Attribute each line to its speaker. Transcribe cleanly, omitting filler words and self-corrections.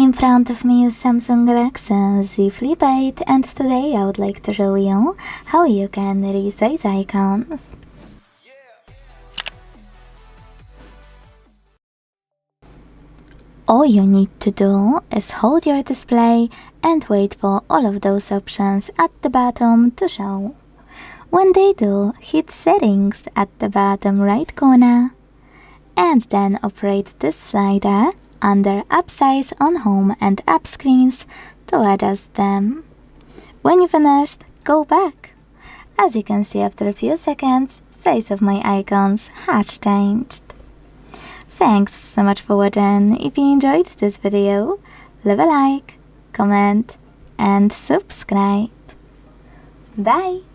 Speaker 1: In front of me is Samsung Galaxy Z Flip 8 and today I would like to show you how you can resize icons. All you need to do is hold your display and wait for all of those options at the bottom to show. When they do, hit Settings at the bottom right corner and then operate this slider under Appsize on Home and App Screens to adjust them. When you finished, go back. As you can see, after a few seconds, size of my icons has changed. Thanks so much for watching. If you enjoyed this video, leave a like, comment and subscribe. Bye!